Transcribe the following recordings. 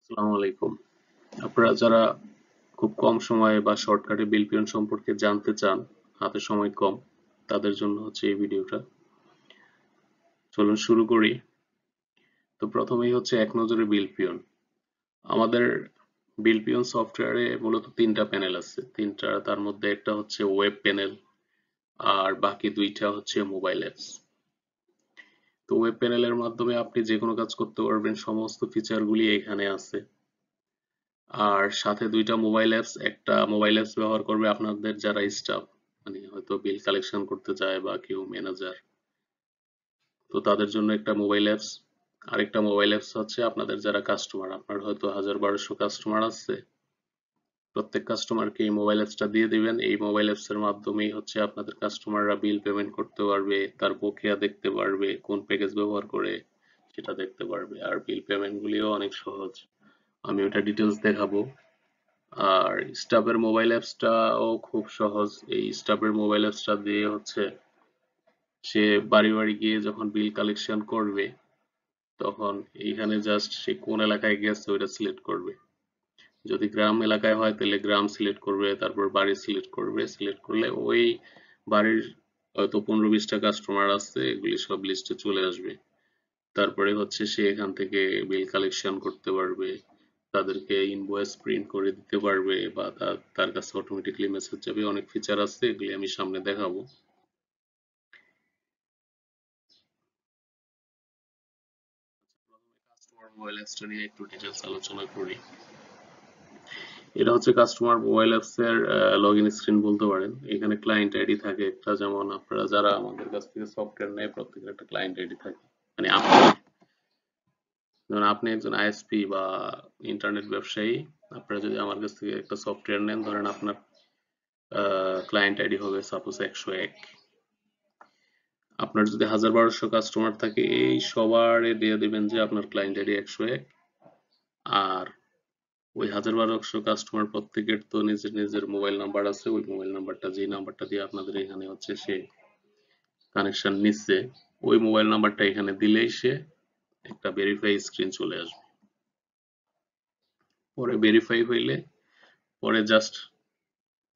আসসালামু আলাইকুম। আপনারা যারা খুব কম সময়ে বা শর্টকাটে বিল পেমেন্ট সম্পর্কে জানতে চান, হাতে সময় কম, তাদের জন্য হচ্ছে এই ভিডিওটা। চলুন শুরু করি। তো প্রথমেই হচ্ছে এক নজরে বিল পিয়ন। আমাদের বিল পিয়ন সফটওয়্যারে মূলত তিনটা প্যানেল আছে। তিনটা, তার মধ্যে একটা হচ্ছে ওয়েব প্যানেল আর বাকি দুইটা হচ্ছে মোবাইল অ্যাপস। তো ওয়েব প্যানেলের মাধ্যমে আপনি যে কোনো কাজ করতে পারবেন, সমস্ত ফিচারগুলি এখানে আছে। আর সাথে দুইটা মোবাইল অ্যাপস, একটা মোবাইল অ্যাপস ব্যবহার করবে আপনাদের যারা স্টাফ, মানে হয়তো বিল কালেকশন করতে চায় বা কেউ ম্যানেজার, তো তাদের জন্য একটা মোবাইল অ্যাপস। আরেকটা মোবাইল অ্যাপস হচ্ছে আপনাদের যারা কাস্টমার, আপনার হয়তো 1000-1200 কাস্টমার আছে, প্রত্যেক কাস্টমারকে এই মোবাইল অ্যাপসটা দিয়ে দিবেন। এই মোবাইল অ্যাপস এর মাধ্যমেই হচ্ছে আপনাদের কাস্টমাররা বিল পেমেন্ট করতে পারবে, তার বকেয়া দেখতে পারবে, কোন প্যাকেজ ব্যবহার করে সেটা দেখতে পারবে। আর বিল পেমেন্ট গুলিও অনেক সহজ, আমি ওটা ডিটেলস দেখাবো। আর স্টাফের মোবাইল অ্যাপসটাও খুব সহজ। এই স্টাফের মোবাইল অ্যাপসটা দিয়ে হচ্ছে সে বাড়ি বাড়ি গিয়ে যখন বিল কালেকশন করবে, তখন এইখানে জাস্ট সে কোন এলাকায় গেছে ওইটা সিলেক্ট করবে। যদি গ্রাম এলাকায় হয় তাহলে গ্রাম সিলেক্ট করবে, তারপর বাড়ি সিলেক্ট করবে। সিলেক্ট করলে ওই বাড়ির হয়তো 15-20টা কাস্টমার আছে, এগুলি সব লিস্টে চলে আসবে। তারপরে হচ্ছে সে এখান থেকে বিল কালেকশন করতে পারবে, তাদেরকে ইনভয়েস প্রিন্ট করে দিতে পারবে, বা তার কাছে অটোমেটিক্যালি মেসেজ যাবে। অনেক ফিচার আছে, এগুলি আমি সামনে দেখাবো। প্রথমে কাস্টমার মোবাইল অ্যাপসটা নিয়ে একটু ডিটেলস আলোচনা করি। এটা হচ্ছে কাস্টমার মোবাইল অ্যাপস এর লগইন স্ক্রিন বলতে পারেন। এখানে ক্লায়েন্ট আইডি থাকে একটা, যেমন আপনারা যারা আমাদের কাছ থেকে সফটওয়্যার নেয় প্রত্যেকের একটা ক্লায়েন্ট আইডি থাকে। মানে আপনি, যেমন আপনি একজন আইএসপি বা ইন্টারনেট ব্যবসায়ী, আপনারা যদি আমার কাছ থেকে একটা সফটওয়্যার নেন, ধরেন আপনার ক্লায়েন্ট আইডি হবে সাপোজ 101। আপনার যদি 1000-1200 কাস্টমার থাকে, এই সবারে দিয়ে দিবেন যে আপনার ক্লায়েন্ট আইডি 101। আর ওই 1000-1200 কাস্টমার প্রত্যেকের তো নিজের নিজের মোবাইল নাম্বার আছে। ওই মোবাইল নাম্বারটা, যেই নাম্বারটা দিয়ে আপনাদের এখানে হচ্ছে সে কানেকশন নিচ্ছে, ওই মোবাইল নাম্বারটা এখানে দিলেই সে একটা ভেরিফাই স্ক্রিন চলে আসবে। পরে ভেরিফাই হইলে পরে জাস্ট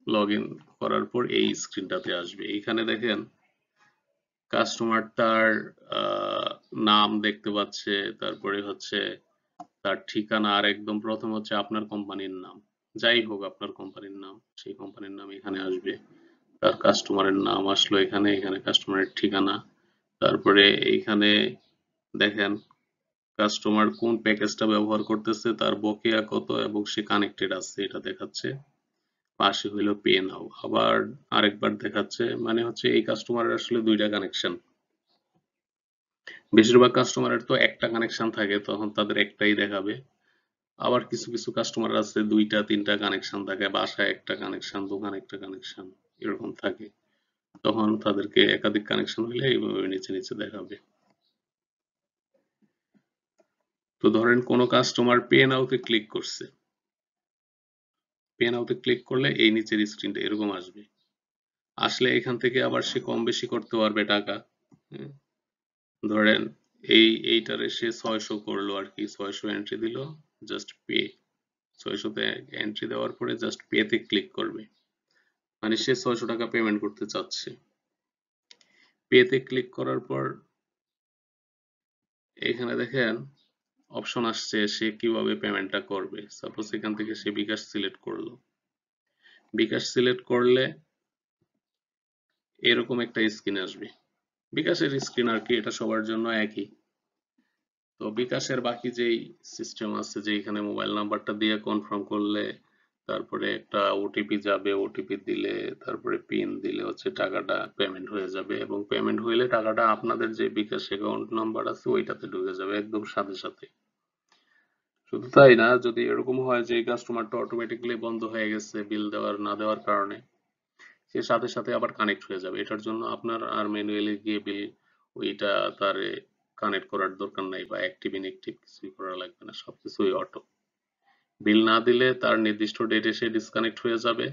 লগ ইন করার পর এই স্ক্রিনটাতে আসবে। এইখানে দেখেন কাস্টমার তার নাম দেখতে পাচ্ছে, তারপরে হচ্ছে তার ঠিকানা, আর একদম প্রথম হচ্ছে আপনার কোম্পানির নাম। যাই হোক আপনার কোম্পানির নাম, সেই কোম্পানির নাম এখানে আসবে। তার কাস্টমারের নাম আসলো এখানে, এখানে কাস্টমারের ঠিকানা। তারপরে এইখানে দেখেন কাস্টমার কোন প্যাকেজটা ব্যবহার করতেছে, তার বকেয়া কত এবং সে কানেক্টেড আছে এটা দেখাচ্ছে। পাশে হইলো পে নাও, আবার আরেকবার দেখাচ্ছে। মানে হচ্ছে এই কাস্টমারের আসলে দুইটা কানেকশন। বেশিরভাগ কাস্টমারের তো একটা কানেকশন থাকে, তখন তাদের একটাই দেখাবে। আবার কিছু কিছু কাস্টমার আছে দুইটা তিনটা কানেকশন থাকে, বাসায় একটা কানেকশন, দোকানে একটা কানেকশন, এরকম থাকে। তখন তাদেরকে একাধিক কানেকশন হলে এইভাবে নিচে নিচে দেখাবে। তো ধরেন কোনো কাস্টমার পে নাওতে ক্লিক করছে, পে নাওতে ক্লিক করলে এই নিচের স্ক্রিনটা এরকম আসবে। আসলে এখান থেকে আবার সে কম বেশি করতে পারবে টাকা। হুম, ধরেন এইটারে সে 600 করলো আর কি, 600 এন্ট্রি দিল, জাস্ট পে। 600 তে এন্ট্রি দেওয়ার পরে জাস্ট পে তে ক্লিক করবে, মানে সে 600 টাকা পেমেন্ট করতে চাচ্ছে। পে তে ক্লিক করার পর এখানে দেখেন অপশন আসছে সে কিভাবে পেমেন্টটা করবে। সাপোজ এখান থেকে সে বিকাশ সিলেক্ট করলো। বিকাশ সিলেক্ট করলে এরকম একটা স্ক্রিন আসবে। বিকাশের স্ক্রিন আর কি, এটা সবার জন্য একই। তো বিকাশের বাকি যেই সিস্টেম আছে, যে এখানে মোবাইল নাম্বারটা দিয়ে কনফার্ম করলে তারপরে একটা ওটিপি যাবে, ওটিপি দিলে তারপরে পিন দিলে হচ্ছে টাকাটা পেমেন্ট হয়ে যাবে, এবং পেমেন্ট হইলে টাকাটা আপনাদের যে বিকাশ অ্যাকাউন্ট নাম্বার আছে ওইটাতে ঢুকে যাবে একদম সাথে সাথে। শুধু তাই না, যদি এরকম হয় যে এই কাস্টমারটা অটোমেটিক্যালি বন্ধ হয়ে গেছে বিল দেওয়ার না দেওয়ার কারণে, সে সাথে সাথে আবার কানেক্ট হয়ে যাবে। এটার জন্য আপনার আর ম্যানুয়ালি গিয়ে বিল ওইটা তারে কানেক্ট করার দরকার নাই, বা অ্যাক্টিভ ইনঅ্যাক্টিভ কিছুই করা লাগবে না, সবকিছুই অটো। বিল না দিলে তার নির্দিষ্ট ডেটে সে ডিসকানেক্ট হয়ে যাবে।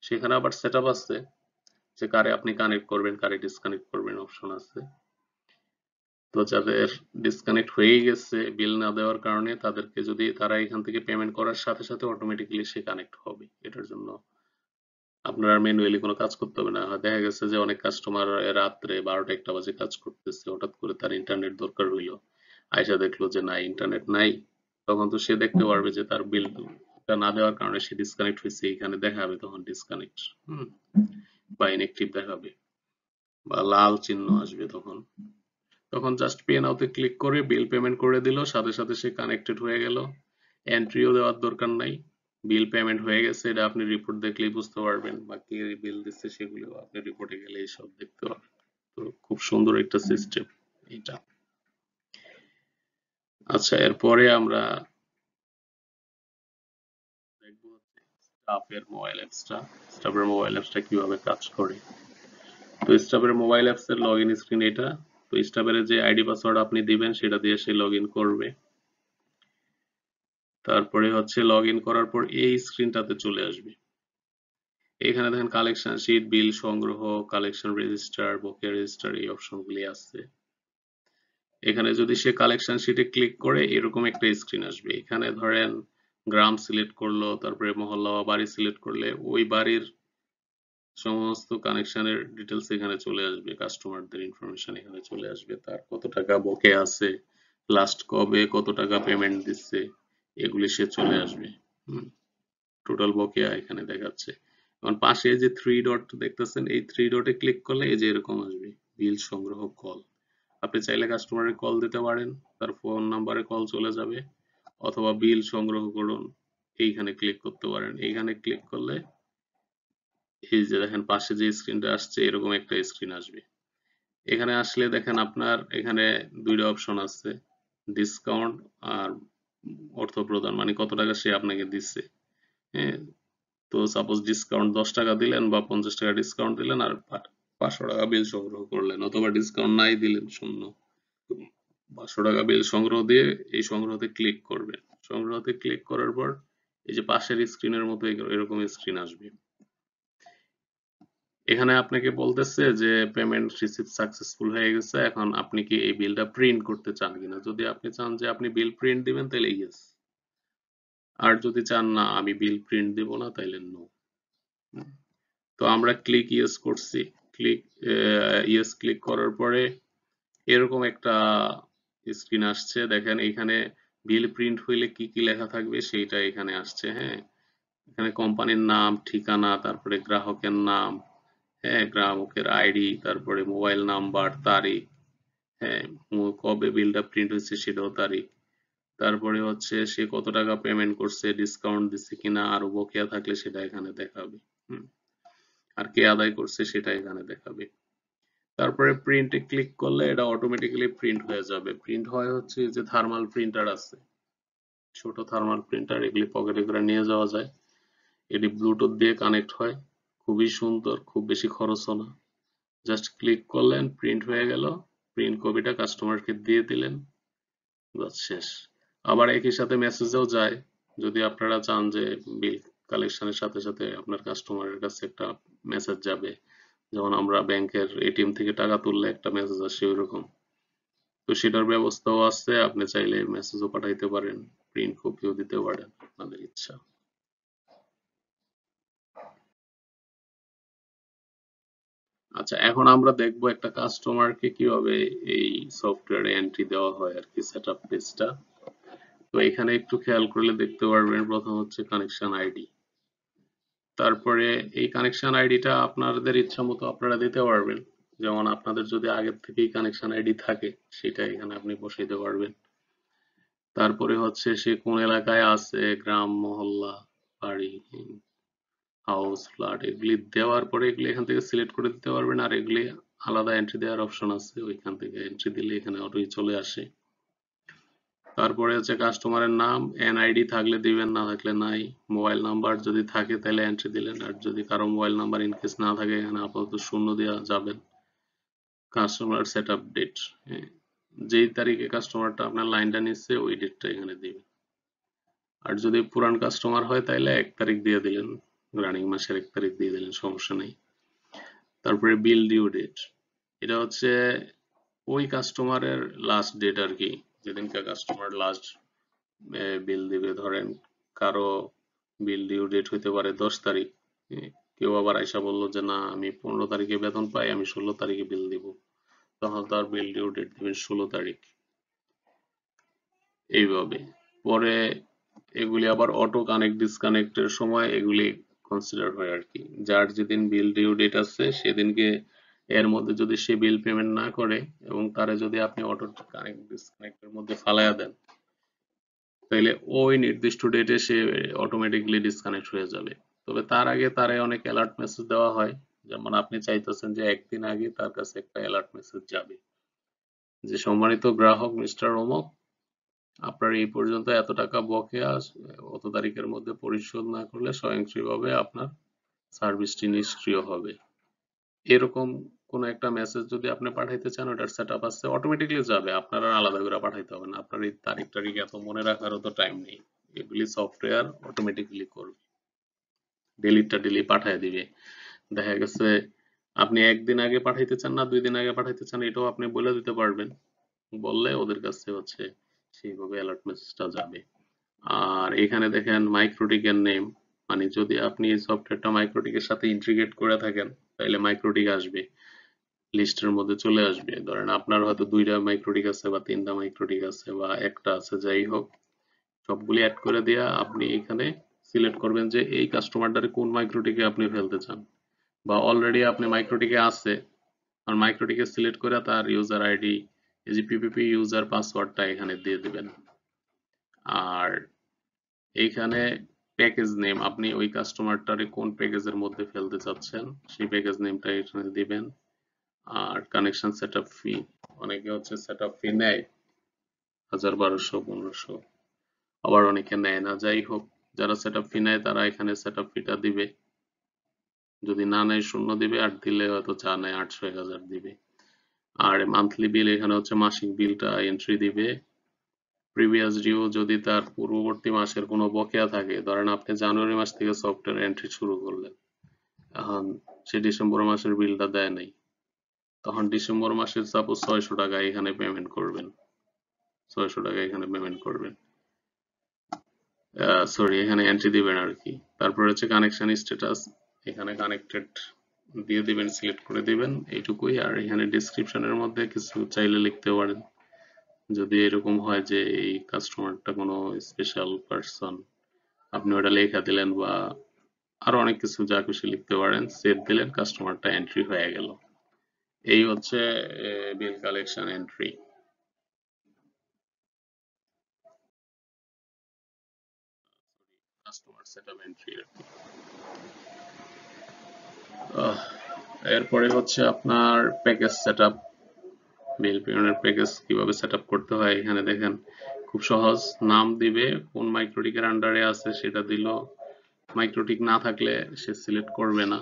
সেখানে আবার সেটআপ আছে যে কারে আপনি কানেক্ট করবেন, কারে ডিসকানেক্ট করবেন, অপশন আছে। তো যাদের ডিসকানেক্ট হয়ে গেছে বিল না দেওয়ার কারণে, তাদেরকে যদি তারা এখান থেকে পেমেন্ট করার সাথে সাথে অটোমেটিক্যালি সে কানেক্ট হবে। এটার জন্য আপনার ম্যানুয়ালি কোনো কাজ করতে হবে না। দেখা গেছে যে অনেক কাস্টমার রাত্রে 12টা 1টা বাজে কাজ করতেছে, হঠাৎ করে তার ইন্টারনেট দরকার হইলো, আয়সা দেখলো যে না ইন্টারনেট নাই, তখন তো সে দেখতে পারবে যে তার বিলটা না দেওয়ার কারণে সে ডিসকানেক্ট হয়েছে, এখানে দেখাবে তখন ডিসকানেক্ট বা ইনএক্টিভ দেখাবে বা লাল চিহ্ন আসবে। তখন তখন জাস্ট পে নাওতে ক্লিক করে বিল পেমেন্ট করে দিল, সাথে সাথে সে কানেক্টেড হয়ে গেল। এন্ট্রিও দেওয়ার দরকার নাই, বিল পেমেন্ট হয়ে গেছে এটা আপনি রিপোর্ট দেখলেই বুঝতে পারবেন, বা কে বিল দিচ্ছে সেগুলো আপনি রিপোর্টে গেলে সব দেখতে পারবেন। তো খুব সুন্দর একটা সিস্টেম এটা। আচ্ছা, এরপরে আমরা দেখবো স্টাফের মোবাইল অ্যাপসটা। স্টাফের মোবাইল অ্যাপসটা কিভাবে কাজ করে। তো স্টাফের মোবাইল অ্যাপস এর লগ ইন স্ক্রিন এটা। তো স্টাফের যে আইডি পাসওয়ার্ড আপনি দিবেন সেটা দিয়ে সে লগ ইন করবে। তারপরে হচ্ছে লগ ইন করার পর এই স্ক্রিনটাতে চলে আসবে। এখানে দেখেন কালেকশন শিট, বিল সংগ্রহ, কালেকশন রেজিস্টার, বকেয়া রেজিস্টার, এই অপশনগুলি আছে। এখানে যদি সে কালেকশন শিটে ক্লিক করে এরকম একটা স্ক্রিন আসবে। এখানে ধরেন গ্রাম সিলেক্ট করলো, তারপরে মহল্লা বা বাড়ি সিলেক্ট করলে ওই বাড়ির সমস্ত কানেকশনের ডিটেলস এখানে চলে আসবে, কাস্টমারদের ইনফরমেশন এখানে চলে আসবে, তার কত টাকা বকেয়া আছে, লাস্ট কবে কত টাকা পেমেন্ট দিচ্ছে, এগুলি সে চলে আসবে। টোটাল বকেয়া এখানে দেখাচ্ছে। এখন পাশে যে থ্রি ডট দেখতেছেন, এই থ্রি ডটে ক্লিক করলে এই যে এরকম আসবে বিল সংগ্রহ কল। আপনি চাইলে কাস্টমারের কল দিতে পারেন, তার ফোন নাম্বারে কল চলে যাবে, অথবা বিল সংগ্রহ করুন এইখানে ক্লিক করতে পারেন। এইখানে ক্লিক করলে এই যে দেখেন পাশে যে স্ক্রিনটা আসছে এরকম একটা স্ক্রিন আসবে। এখানে আসলে দেখেন আপনার এখানে দুইটা অপশন আছে, ডিসকাউন্ট আর অর্থ প্রদান, মানে কত টাকা সে আপনাকে দিচ্ছে। হ্যাঁ, তো সাপোজ ডিসকাউন্ট 10 টাকা দিলেন বা 50 টাকা ডিসকাউন্ট দিলেন আর 500 টাকা বিল সংগ্রহ করলেন, অথবা ডিসকাউন্ট নাই দিলেন শূন্য, 500 টাকা বিল সংগ্রহ দিয়ে এই সংগ্রহতে ক্লিক করবেন। সংগ্রহতে ক্লিক করার পর এই যে পাশের স্ক্রিনের মতো এরকম স্ক্রিন আসবে। এখানে আপনাকে বলতেছে যে পেমেন্ট রিসিভ সাকসেসফুল হয়ে গেছে, এখন আপনি কি এই বিলটা প্রিন্ট করতে চান কিনা। যদি আপনি চান যে আপনি বিল প্রিন্ট দিবেন তাহলে ইয়েস, আর যদি চান না আমি বিল প্রিন্ট দিব না তাহলে নো। তো আমরা ক্লিক ইয়েস করছি। ক্লিক ইয়েস ক্লিক করার পরে এরকম একটা স্ক্রিন আসছে। দেখেন এখানে বিল প্রিন্ট হইলে কি কি লেখা থাকবে সেইটা এখানে আসছে। হ্যাঁ, এখানে কোম্পানির নাম, ঠিকানা, তারপরে গ্রাহকের নাম, হ্যাঁ গ্রাহকের আইডি, তারপরে মোবাইল নাম্বার, তারিখ, হ্যাঁ কবে বিলটা প্রিন্ট হয়েছে সেটাও তারিখ, তারপরে হচ্ছে সে কত টাকা পেমেন্ট করছে, ডিসকাউন্ট দিচ্ছে কিনা, আর বকেয়া থাকলে সেটা এখানে দেখাবে। আর কে আদায় করছে সেটা এখানে দেখাবে। তারপরে প্রিন্টে ক্লিক করলে এটা অটোমেটিক্যালি প্রিন্ট হয়ে যাবে। প্রিন্ট হয় হচ্ছে যে থার্মাল প্রিন্টার আছে, ছোট থার্মাল প্রিন্টার, এগুলি পকেটে করে নিয়ে যাওয়া যায়। এটি ব্লুটুথ দিয়ে কানেক্ট হয়, খুবই সুন্দর, খুব বেশি খরচও না। জাস্ট ক্লিক করলেন, প্রিন্ট হয়ে গেল, প্রিন্ট কপিটা কাস্টমারকে দিয়ে দিলেন, বাস শেষ। আবার একই সাথে মেসেজও যায়, যদি আপনারা চান যে বিল কালেকশনের সাথে সাথে আপনার কাস্টমারের কাছে একটা মেসেজ যাবে, যেমন আমরা ব্যাংকের এটিএম থেকে টাকা তুললে একটা মেসেজ আসে ওইরকম, তো সেটার ব্যবস্থাও আছে। আপনি চাইলে মেসেজও পাঠাইতে পারেন, প্রিন্ট কপিও দিতে পারেন, আপনাদের ইচ্ছা। আচ্ছা, এখন আমরা দেখবো একটা কাস্টমারকে কিভাবে এই সফটওয়্যারে এন্ট্রি দেওয়া হয় আর কি, সেটআপ পেজটা। তো এখানে একটু খেয়াল করলে দেখতে পারবেন, প্রথম হচ্ছে কানেকশন আইডি। তারপরে এই কানেকশন আইডিটা আপনাদের ইচ্ছা মতো আপনারা দিতে পারবেন, যেমন আপনাদের যদি আগের থেকেই কানেকশন আইডি থাকে সেটা এখানে আপনি বসাইতে পারবেন। তারপরে হচ্ছে সে কোন এলাকায় আছে, গ্রাম, মহল্লা, বাড়ি, হাউস, ফ্ল্যাট, এগুলি দেওয়ার পরে এগুলি এখান থেকে সিলেক্ট করে দিতে পারবেন। আর এগুলি আলাদা এন্ট্রি দেওয়ার অপশন আছে, ওইখান থেকে এন্ট্রি দিলে এখানে অটোই চলে আসে। তারপরে হচ্ছে কাস্টমারের নাম, এনআইডি থাকলে দিবেন, না থাকলে নাই। মোবাইল নাম্বার যদি থাকে তাহলে এন্ট্রি দিলেন, আর যদি কারো মোবাইল নাম্বার ইনকেস না থাকে এখানে আপাতত শূন্য দেওয়া যাবেন। কাস্টমার সেটআপ ডেট, যেই তারিখে কাস্টমারটা আপনার লাইনটা নিচ্ছে ওই ডেটটা এখানে দিবেন। আর যদি পুরান কাস্টমার হয় তাহলে 1 তারিখ দিয়ে দিলেন, রানিং মাসের 1 তারিখ দিয়ে দিলেন, সমস্যা নেই। তারপরে বিল ডিউ ডেট, এটা হচ্ছে ওই কাস্টমারের লাস্ট ডেট আর কি, যেদিনকে কাস্টমার লাস্ট বিল দিবে। ধরেন কারো বিল ডিউ ডেট হইতে পারে 10 তারিখ, কেউ আবার আইসা বললো যে না আমি 15 তারিখে বেতন পাই, আমি 16 তারিখে বিল দিব, তখন তার বিল ডিউ ডেট দিবেন 16 তারিখ। এইভাবে পরে এগুলি আবার অটো কানেক্ট ডিসকানেক্টের সময় এগুলি কনসিডার হয় আর কি। যার যেদিন বিল ডিউ ডেট আছে সেদিনকে এর মধ্যে যদি সে বিল পেমেন্ট না করে এবং তারে যদি আপনি অটো কানেক্ট ডিসকানেক্টের মধ্যে ফালাইয়া দেন, তাইলে ওই নির্দিষ্ট ডেটে সে অটোমেটিকলি ডিসকানেক্ট হয়ে যাবে। তবে তার আগে তারে অনেক অ্যালার্ট মেসেজ দেওয়া হয়। যেমন আপনি চাইতেছেন যে একদিন আগে তার কাছে একটা অ্যালার্ট মেসেজ যাবে যে সম্মানিত গ্রাহক মিস্টার অমুক, আপনার এই পর্যন্ত এত টাকা বকেয়া অত তারিখের মধ্যে পরিশোধ না করলে স্বয়ংক্রিয়ভাবে আপনার সার্ভিসটি নিষ্ক্রিয় হবে। এরকম কোন একটা মেসেজ যদি আপনি পাঠাইতে চান, ওটার সেটআপ আছে, অটোমেটিকলি যাবে, আপনার আর আলাদা করে পাঠাইতে হবে না। আপনার এই তারিখ টারিখ এত মনে রাখারও তো টাইম নেই, এগুলি সফটওয়্যার অটোমেটিক্যালি করবে, ডিলিটটা ডিলি পাঠিয়ে দিবে। দেখা গেছে আপনি একদিন আগে পাঠাইতে চান না 2 দিন আগে পাঠাইতে চান, এটাও আপনি বলে দিতে পারবেন, বললে ওদের কাছে হচ্ছে সেইভাবে অ্যালার্ট মেসেজটা যাবে। আর এখানে দেখেন মাইক্রোটিকের নেম, মানে যদি আপনি এই সফটওয়্যারটা মাইক্রোটিকের সাথে ইন্টিগ্রেট করে থাকেন তাহলে মাইক্রোটিক আসবে, লিস্টের মধ্যে চলে আসবে। ধরেন আপনার হয়তো 2টা মাইক্রোটিক আছে বা 3টা মাইক্রোটিক আছে বা একটা আছে, যাই হোক সবগুলি অ্যাড করে দিয়া আপনি এখানে সিলেক্ট করবেন যে এই কাস্টমারটারে কোন মাইক্রোটিকে আপনি ফেলতে চান, বা অলরেডি আপনি মাইক্রোটিকে আছে আর মাইক্রোটিকে সিলেক্ট করে তার ইউজার আইডি, এই যে পিপিপি ইউজার পাসওয়ার্ডটা এখানে দিয়ে দিবেন। আর এইখানে প্যাকেজ নেম, আপনি ওই কাস্টমারটারে কোন প্যাকেজের মধ্যে ফেলতে চাচ্ছেন সেই প্যাকেজ নেমটা এখানে দিবেন। আর কানেকশন সেটআপ ফি, অনেকে হচ্ছে সেটআপ ফি নেয় 1000, 1200, 1500, আবার অনেকে নেয় না। যাই হোক, যারা সেটআপ ফি নেয় তারা এখানে সেটআপ ফিটা দিবে, যদি না নেয় 0 দিবে, আর দিলে হয়তো যা নেয় 800, 1000 দিবে। আর মান্থলি বিল এখানে হচ্ছে মাসিক বিলটা এন্ট্রি দিবে। প্রিভিয়াস ডিউ, যদি তার পূর্ববর্তী মাসের কোনো বকেয়া থাকে, ধরেন আপনি জানুয়ারি মাস থেকে সফটওয়্যার এন্ট্রি শুরু করলেন, এখন সে ডিসেম্বর মাসের বিলটা দেয় নাই, তখন ডিসেম্বর মাসের সাপোজ 600 টাকা এখানে পেমেন্ট করবেন, 600 টাকা এখানে পেমেন্ট করবেন, সরি এখানে এন্ট্রি দিবেন আর কি। তারপর হচ্ছে কানেকশন স্ট্যাটাস, এখানে কানেক্টেড দিয়ে দিবেন, সিলেক্ট করে দিবেন, এইটুকুই। আর এখানে ডেসক্রিপশনের মধ্যে কিছু চাইলে লিখতে পারেন, যদি এরকম হয় যে এই কাস্টমারটা কোনো স্পেশাল পারসন, আপনি ওটা লেখা দিলেন, বা আরো অনেক কিছু যা খুশি লিখতে পারেন, সেভ দিলেন, কাস্টমারটা এন্ট্রি হয়ে গেল। এই হচ্ছে bill collection entry. Customer setup entry আর কি। এরপরে হচ্ছে আপনার প্যাকেজ সেটআপ, বিল পেমেন্টের প্যাকেজ কিভাবে সেটআপ করতে হয় এখানে দেখেন, খুব সহজ। নাম দিবে, কোন মাইক্রোটিকের আন্ডারে আছে সেটা দিল, মাইক্রোটিক না থাকলে সে সিলেক্ট করবে না।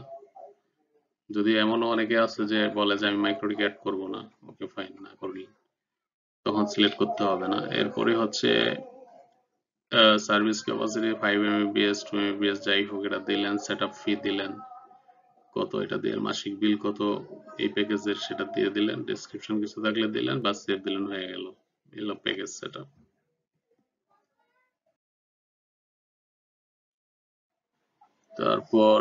যদি এমনও অনেকে আছে যে বলে যে আমি মাইক্রোটিক অ্যাড করব না, ওকে ফাইন, না করলে তখন সিলেক্ট করতে হবে না। এরপরে হচ্ছে সার্ভিস ক্যাপাসিটি 5 Mbps 2 Mbps যাই হোক এটা দিলেন, সেটআপ ফি দিলেন কত, এটা দিয়ে মাসিক বিল কত এই প্যাকেজের সেটা দিয়ে দিলেন, ডেসক্রিপশন কিছু থাকলে দিলেন, বা সেভ দিলেন, হয়ে গেল, এলো প্যাকেজ সেটআপ। তারপর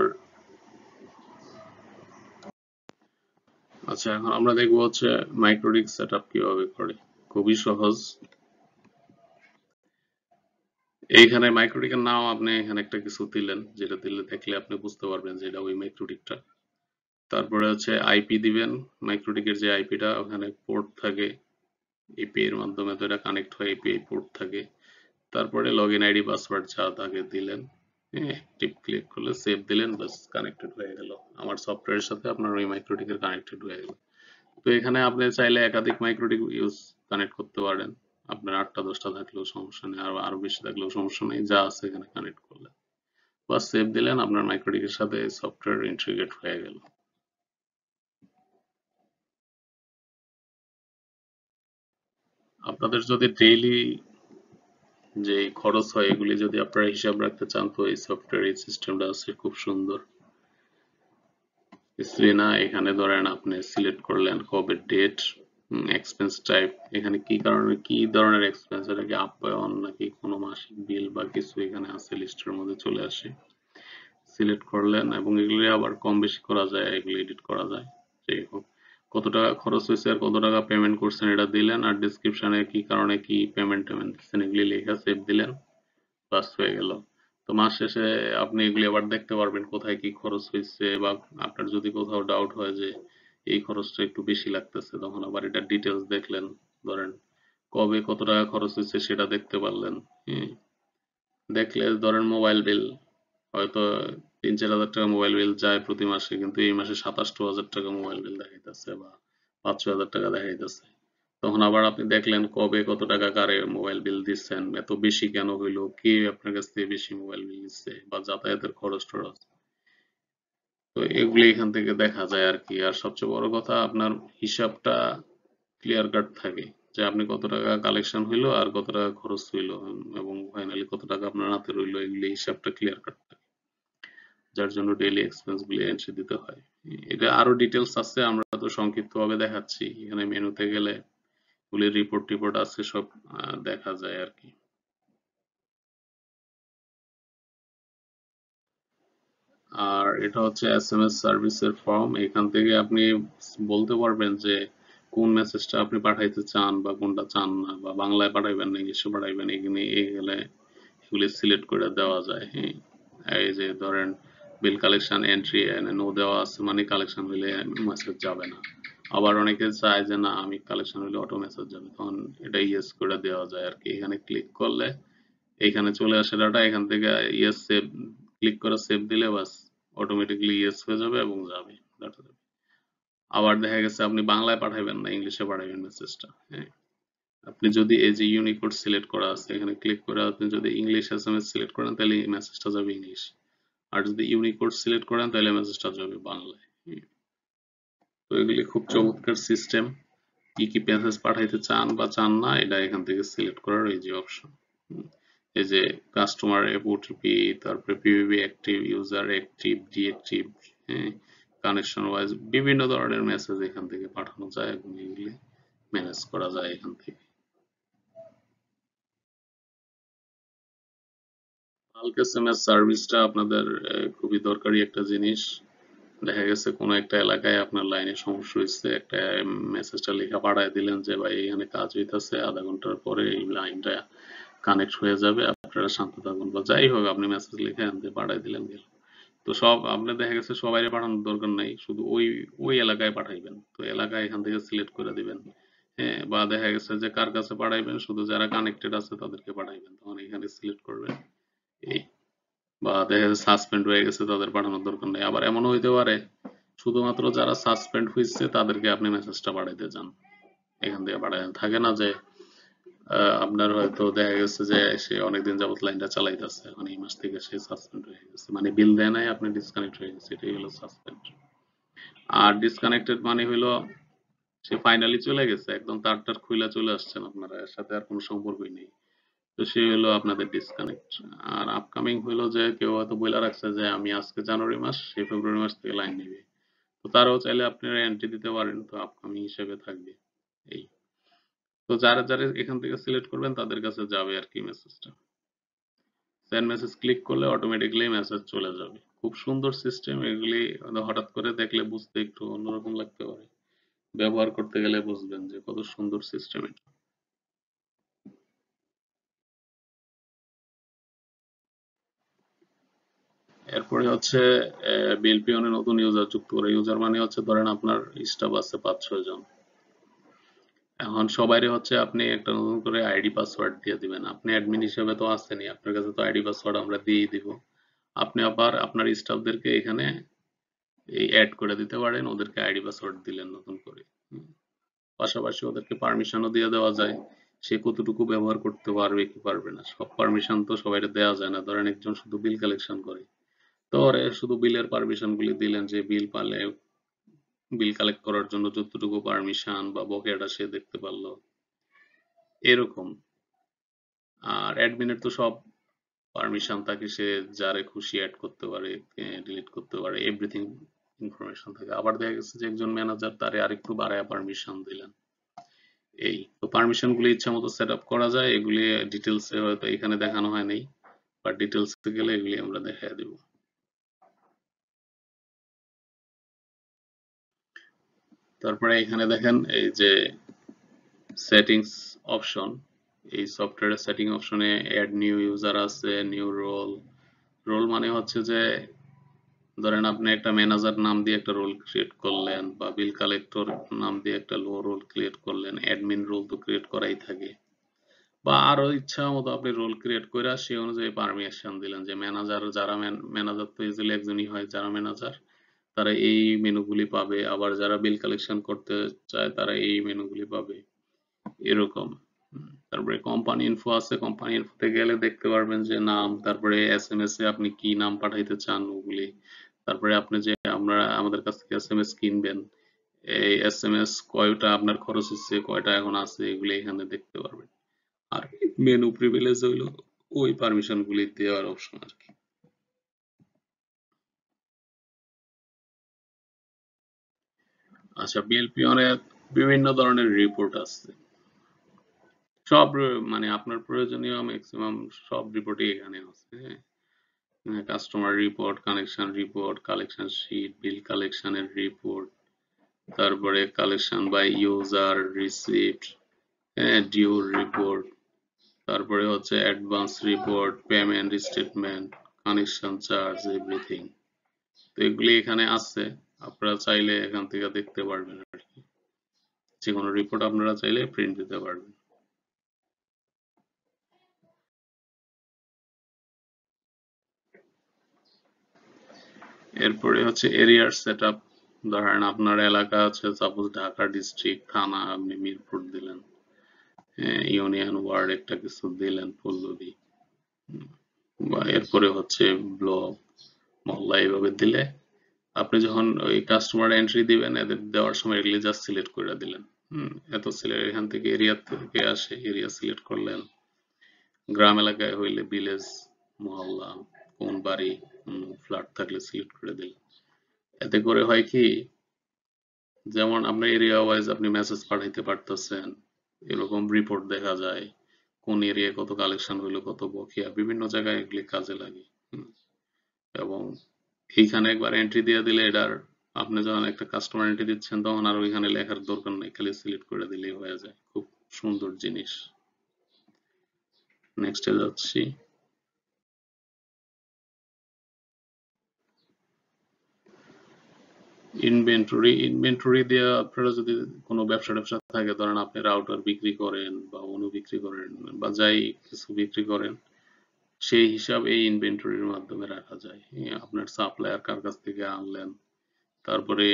আচ্ছা, এখন আমরা দেখবো হচ্ছে মাইক্রোটিক সেটআপ কিভাবে করে। খুবই সহজ। এইখানে মাইক্রোটিকের নাম আপনি এখানে একটা কিছু দিলেন, যেটা দিলে দেখলে আপনি বুঝতে পারবেন যে এটা ওই মাইক্রোটিকটা। তারপরে হচ্ছে আইপি দিবেন, মাইক্রোটিকের যে আইপিটা ওখানে পোর্ট থাকে, এপি এর মাধ্যমে তো এটা কানেক্ট হয়, এপিআই পোর্ট থাকে। তারপরে লগইন আইডি পাসওয়ার্ড যা থাকে দিলেন, হ্যাঁ, টিপ ক্লিক করলে সেভ দিলেন, বাস কানেক্টেড হয়ে গেল, আমার সফটওয়্যারের সাথে আপনার ওই মাইক্রোটিকের কানেক্টেড হয়ে গেল। তো এখানে আপনি চাইলে একাধিক মাইক্রোটিক ইউজ কানেক্ট করতে পারেন, আপনার 8টা 10টা থাকলেও সমস্যা নেই, আরো বেশি থাকলেও সমস্যা নেই, যা আছে এখানে কানেক্ট করলেন, বাস সেভ দিলেন, আপনার মাইক্রোটিকের সাথে সফটওয়্যার ইন্টিগ্রেট হয়ে গেল। আপনাদের যদি ডেইলি যে খরচ হয় এগুলি যদি আপনারা হিসাব রাখতে চান, তো এই সফটওয়্যার এই সিস্টেমটা আছে, খুব সুন্দর। কিছুই না, এখানে ধরেন আপনি সিলেক্ট করলেন কবে ডেট, এক্সপেন্স টাইপ, এখানে কি কারণে কি ধরনের এক্সপেন্স, এটা কি আপ্যায়ন নাকি কোনো মাসিক বিল বা কিছু এখানে আছে লিস্টের মধ্যে চলে আসে। সিলেক্ট করলেন এবং এগুলি আবার কম বেশি করা যায়, এগুলি এডিট করা যায়। যাই হোক, কত টাকা খরচ হয়েছে আর কত টাকা পেমেন্ট করছেন এটা দিলেন, আর ডিসক্রিপশনে কি কারণে কি পেমেন্ট দিচ্ছেন এগুলি লেখা সেভ দিলেন, বাস হয়ে গেল। তো মাস শেষে আপনি এগুলি আবার দেখতে পারবেন কোথায় কি খরচ হয়েছে, বা আপনার যদি কোথাও ডাউট হয় যে এই খরচটা একটু বেশি লাগতেছে, তখন আবার এটা ডিটেলস দেখলেন, ধরেন কবে কত টাকা খরচ হয়েছে সেটা দেখতে পারলেন। হ্যাঁ, দেখলে ধরেন মোবাইল বিল হয়তো 3-4 হাজার টাকা মোবাইল বিল যায় প্রতি মাসে, কিন্তু এই মাসে 27-28 হাজার টাকা মোবাইল বিল দেখাইতেছে বা 5-6 হাজার টাকা দেখাইতেছে। তখন আবার আপনি দেখলেন কবে কত টাকা কারে মোবাইল বিল দিচ্ছেন, এত বেশি কেন হইলো, কে আপনার কাছ থেকে বেশি মোবাইল বিল দিচ্ছে, বা যাতায়াতের খরচ টরচ। তো এগুলি এখান থেকে দেখা যায় আর কি। আর সবচেয়ে বড় কথা, আপনার হিসাবটা ক্লিয়ার কাট থাকে যে আপনি কত টাকা কালেকশন হইলো আর কত টাকা খরচ হইলো, এবং ফাইনালি কত টাকা আপনার হাতে রইলো, এগুলি হিসাবটা ক্লিয়ার কাট থাকে, যার জন্য ডেইলি এক্সপেন্স গুলি এন্ট্রি দিতে হয়। এটা আরো ডিটেলস আছে, আমরা তো সংক্ষিপ্ত ভাবে দেখাচ্ছি। এখানে মেনুতে গেলে গুলির রিপোর্ট টিপোর্ট আছে, সব দেখা যায় আর কি। আর এটা হচ্ছে এসএমএস সার্ভিসের ফর্ম, এখান থেকে আপনি বলতে পারবেন যে কোন মেসেজটা আপনি পাঠাইতে চান বা কোনটা চান না, বা বাংলায় পাঠাইবেন না ইংলিশে পাঠাইবেন, এখানে এগুলো এগুলি সিলেক্ট করে দেওয়া যায়। হ্যাঁ, এই যে ধরেন বিল কালেকশন এন্ট্রি নো দেওয়া আছে মানে কালেকশন হইলে মেসেজ যাবে না। আবার অনেকে চায় যে না আমি কালেকশন হইলে অটো মেসেজ যাবে, তখন এটা ইয়েস করে দেওয়া যায় আর কি। এখানে ক্লিক করলে এইখানে চলে আসে ডাটা, এখান থেকে ইয়েস সেভ ক্লিক করে সেভ দিলে বাস অটোমেটিকলি ইয়েস হয়ে যাবে এবং যাবে ডাটা যাবে। আবার দেখা গেছে আপনি বাংলায় পাঠাবেন না ইংলিশে পাঠাবেন মেসেজটা। হ্যাঁ, আপনি যদি এই যে ইউনিকোড সিলেক্ট করা আছে এখানে ক্লিক করে আপনি যদি ইংলিশ এসএমএস সিলেক্ট করেন তাহলে মেসেজটা যাবে ইংলিশ, আর যদি ইউনিকোড সিলেক্ট করেন তাহলে মেসেজটা যাবে বাংলায়। তো এগুলি খুব চমৎকার সিস্টেম। কি কি মেসেজ পাঠাইতে চান বা চান না এটা এখান থেকে সিলেক্ট করার এই যে অপশন, এই যে কাস্টমার ওটিপি, তারপরে পিভিভি অ্যাক্টিভ, ইউজার অ্যাক্টিভ, ডিঅ্যাক্টিভ, হ্যাঁ, কানেকশন ওয়াইজ বিভিন্ন ধরনের মেসেজ এখান থেকে পাঠানো যায় এবং এগুলি ম্যানেজ করা যায় এখান থেকে। বাল্ক এসএমএস সার্ভিসটা আপনাদের খুবই দরকারি একটা জিনিস। দেখা গেছে কোনো একটা এলাকায় আপনার লাইনে সমস্যা হয়েছে, একটা মেসেজটা লেখা পাঠায় দিলেন যে ভাই এখানে কাজ হইতাছে, আধা ঘন্টার পরে এই লাইনটা কানেক্ট হয়ে যাবে, আপনারা শান্ত থাকুন, বা যাই হোক আপনি মেসেজ লিখে আনতে পাঠায় দিলেন গেল। তো সব আপনি দেখা গেছে সবাই পাঠানোর দরকার নাই, শুধু ওই ওই এলাকায় পাঠাইবেন, তো এলাকা এখান থেকে সিলেক্ট করে দিবেন। হ্যাঁ, বা দেখা গেছে যে কার কাছে পাঠাইবেন, শুধু যারা কানেক্টেড আছে তাদেরকে পাঠাইবেন, তখন এখানে সিলেক্ট করবেন এই। বা দেখা যাচ্ছে সাসপেন্ড হয়ে গেছে তাদের পাঠানোর দরকার নেই। আবার এমনও হইতে পারে শুধুমাত্র যারা সাসপেন্ড হয়েছে তাদেরকে আপনি মেসেজটা পাঠাইতে চান, এখান থেকে পাঠাবেন। থাকে না যে আপনার হয়তো দেখা গেছে যে সে অনেকদিন যাবত লাইনটা চালাইতেছে, এখন এই মাস থেকে সে সাসপেন্ড হয়ে গেছে, মানে বিল দেয় নাই, আপনি ডিসকানেক্ট হয়ে গেছে, এটাই হলো সাসপেন্ড। আর ডিসকানেক্টেড মানে হলো সে ফাইনালি চলে গেছে, একদম তারটার খুইলা চলে আসছেন, আপনারা এর সাথে আর কোনো সম্পর্কই নেই, তো সে হলো আপনাদের ডিসকানেক্ট। আর আপকামিং হলো যে কেউ হয়তো বলে রাখছে যে আমি আজকে জানুয়ারি মাস, সে ফেব্রুয়ারি মাস থেকে লাইন নিবে, তো তারাও চাইলে আপনারা এন্ট্রি দিতে পারেন, তো আপকামিং হিসেবে থাকবে এই। তো যারা যারা এখান থেকে সিলেক্ট করবেন তাদের কাছে যাবে আর কি মেসেজটা। সেন্ড মেসেজ ক্লিক করলে অটোমেটিকলি মেসেজ চলে যাবে। খুব সুন্দর সিস্টেম এগুলি, হঠাৎ করে দেখলে বুঝতে একটু অন্যরকম লাগতে পারে, ব্যবহার করতে গেলে বুঝবেন যে কত সুন্দর সিস্টেম এটা। এরপরে হচ্ছে বিল পিয়নে নতুন ইউজার যুক্ত করে। ইউজার মানে হচ্ছে ধরেন আপনার স্টাফ আছে 5-6 জন, এখন সবাইরে হচ্ছে আপনি একটা নতুন করে আইডি পাসওয়ার্ড দিয়ে দিবেন। আপনি অ্যাডমিন হিসেবে তো আছেনই, আপনার কাছে তো আইডি পাসওয়ার্ড আমরা দিয়েই দিব। আপনি আবার আপনার স্টাফদেরকে এখানে এই অ্যাড করে দিতে পারেন, ওদেরকে আইডি পাসওয়ার্ড দিলেন নতুন করে। পাশাপাশি ওদেরকে পারমিশনও দিয়ে দেওয়া যায়, সে কতটুকু ব্যবহার করতে পারবে কি পারবে না। সব পারমিশন তো সবাইকে দেওয়া যায় না, ধরেন একজন শুধু বিল কালেকশন করে, তো ওরে শুধু বিলের পারমিশন গুলি দিলেন যে বিল পালে বিল কালেক্ট করার জন্য যতটুকু পারমিশন বা বকেয়াটা সে দেখতে পারলো, এরকম। আর অ্যাডমিনের তো সব পারমিশন থাকে, সে যারে খুশি অ্যাড করতে পারে, ডিলিট করতে পারে, এভরিথিং ইনফরমেশন থাকে। আবার দেখা গেছে যে একজন ম্যানেজার তারে আরেকটু বাড়ায় পারমিশন দিলেন, এই তো পারমিশন গুলি ইচ্ছা মতো সেট আপ করা যায়, এগুলি ডিটেলসে হয়তো এখানে দেখানো হয় নাই, বা ডিটেলসে গেলে এগুলি আমরা দেখাই দেব। তারপরে এখানে দেখেন এই যে সেটিংস অপশন, এই সফটওয়্যারের সেটিং অপশনে অ্যাড নিউ ইউজার আছে, নিউ রোল। রোল মানে হচ্ছে যে ধরেন আপনি একটা ম্যানেজার নাম দিয়ে একটা রোল ক্রিয়েট করলেন, বা বিল কালেক্টর নাম দিয়ে একটা রোল ক্রিয়েট করলেন, অ্যাডমিন রোল তো ক্রিয়েট করাই থাকে, বা আরো ইচ্ছা মতো আপনি রোল ক্রিয়েট করে সেই অনুযায়ী পারমিশন দিলেন যে ম্যানেজার, যারা ম্যানেজার তো ইজিলি একজনই হয়, যারা ম্যানেজার তারা এই মেনুগুলি পাবে, আবার যারা বিল কালেকশন করতে চায় তারা এই মেনুগুলি পাবে, এরকম। তারপরে কোম্পানি ইনফো আছে, কোম্পানি ইনফোতে গেলে দেখতে পারবেন যে নাম, তারপরে এসএমএস এ আপনি কি নাম পাঠাইতে চান ওগুলি, তারপরে আপনি যে আমরা আমাদের কাছ থেকে এসএমএস কিনবেন, এই এসএমএস কয়টা আপনার খরচ হচ্ছে, কয়টা এখন আছে, এগুলি এখানে দেখতে পারবেন। আর মেনু প্রিভিলেজ হইলো ওই পারমিশন গুলি দেওয়ার অপশন আর কি। আচ্ছা, বিএলপিওনে বিভিন্ন ধরনের রিপোর্ট আছে, সব মানে আপনার প্রয়োজনীয় ম্যাক্সিমাম সব রিপোর্টই এখানে আছে। Customer report, connection report, collection sheet, bill কালেকশনের রিপোর্ট, তারপরে কালেকশন বাই ইউজার, রিসিপ্ট, ডিউর রিপোর্ট, তারপরে হচ্ছে advance report, payment statement, connection charge, everything. তো এগুলি এখানে আছে, আপনারা চাইলে এখান থেকে দেখতে পারবেন আর কি, যে কোনো রিপোর্ট আপনারা চাইলে প্রিন্ট দিতে পারবেন। এরপরে হচ্ছে এরিয়ার সেটআপ। ধরেন আপনার এলাকা আছে সাপোজ ঢাকা ডিস্ট্রিক্ট, থানা আপনি মিরপুর দিলেন, ইউনিয়ন ওয়ার্ড একটা কিছু দিলেন পল্লবী, বা এরপরে হচ্ছে ব্লক, মহল্লা, এইভাবে দিলে আপনি যখন ওই কাস্টমার এন্ট্রি দিবেন, এদের দেওয়ার সময় এগুলি জাস্ট সিলেক্ট করে দিলেন। এত সিলেক্ট এখান থেকে এরিয়া থেকে আসে, এরিয়া সিলেক্ট করলেন। গ্রাম এলাকায় হইলে ভিলেজ, মহল্লা, কোন বাড়ি, ফ্ল্যাট থাকলে সিলেক্ট করে দিলেন। এতে করে হয় কি, যেমন আপনার এরিয়া ওয়াইজ আপনি মেসেজ পাঠাইতে পারতেছেন, এরকম রিপোর্ট দেখা যায়, কোন এরিয়ায় কত কালেকশন হইলো, কত বকেয়া, বিভিন্ন জায়গায় এগুলি কাজে লাগে। এবং এইখানে একবার এন্ট্রি দিয়ে দিলে এটার, আপনি যখন একটা কাস্টমার এন্ট্রি দিচ্ছেন তখন আর ওইখানে লেখার দরকার নেই, খালি সিলেক্ট করে দিলেই হয়ে যায়। খুব সুন্দর জিনিস। নেক্সটে যাচ্ছি। ইনভেন্টরি দিয়ে আপনারা যদি কোনো ব্যবসা থাকে, ধরেন আপনি রাউটার বিক্রি করেন বা অনু বিক্রি করেন বা যাই কিছু বিক্রি করেন, সেই হিসাব এই ইনভেন্টরির মাধ্যমে রাখা যায়। আপনার সাপ্লায়ার কার কাছ থেকে আনলেন, তারপরে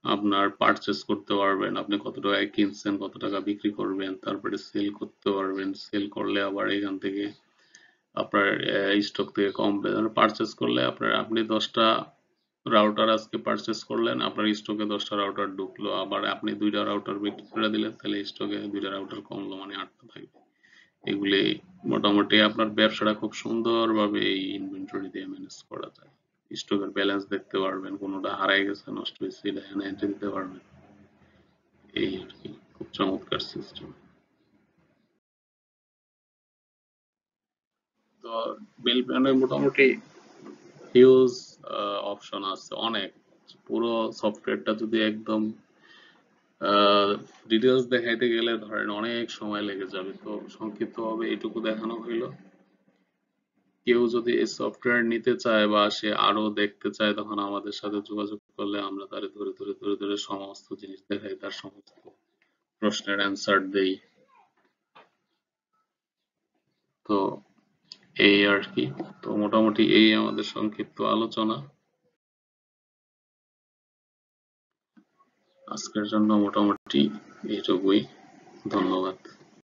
আপনার পারচেস করতে পারবেন, আপনি কত টাকায় কিনছেন, কত টাকা বিক্রি করবেন, তারপরে সেল করতে পারবেন, সেল করলে আবার এখান থেকে আপনার স্টক থেকে কমবে। পারচেস করলে আপনি 10টা রাউটার আজকে পারচেস করলেন, আপনার স্টকে 10টা রাউটার ঢুকলো, আবার আপনি 2টা রাউটার বিক্রি করে দিলেন, তাহলে স্টকে 2টা রাউটার কমলো, মানে 8টা থাকবে। এগুলি মোটামুটি আপনার ব্যবসাটা খুব সুন্দরভাবে এই ইনভেন্টরি দিয়ে ম্যানেজ করা যায়। স্টকের ব্যালেন্স দেখতে পারবেন, কোনোটা হারাই গেছে, নষ্ট হয়েছে, এটা এখানে এন্ট্রি দিতে পারবেন। এই আর কি, খুব চমৎকার সিস্টেম। তো বিল প্ল্যানে মোটামুটি হিউজ অপশন আছে অনেক। পুরো সফটওয়্যারটা যদি একদম ডিটেলস দেখাইতে গেলে ধরেন অনেক সময় লেগে যাবে, তো সংক্ষিপ্তভাবে এইটুকু দেখানো হইলো। কেউ যদি এই সফটওয়্যার নিতে চায় বা সে আরো দেখতে চায়, তখন আমাদের সাথে যোগাযোগ করলে আমরা তারে ধরে ধরে সমস্ত জিনিস দেখাই, তার সমস্ত প্রশ্নের অ্যান্সার দেই। তো এই আর কি, তো মোটামুটি এই আমাদের সংক্ষিপ্ত আলোচনা আজকের জন্য। মোটামুটি এইটুকুই। ধন্যবাদ।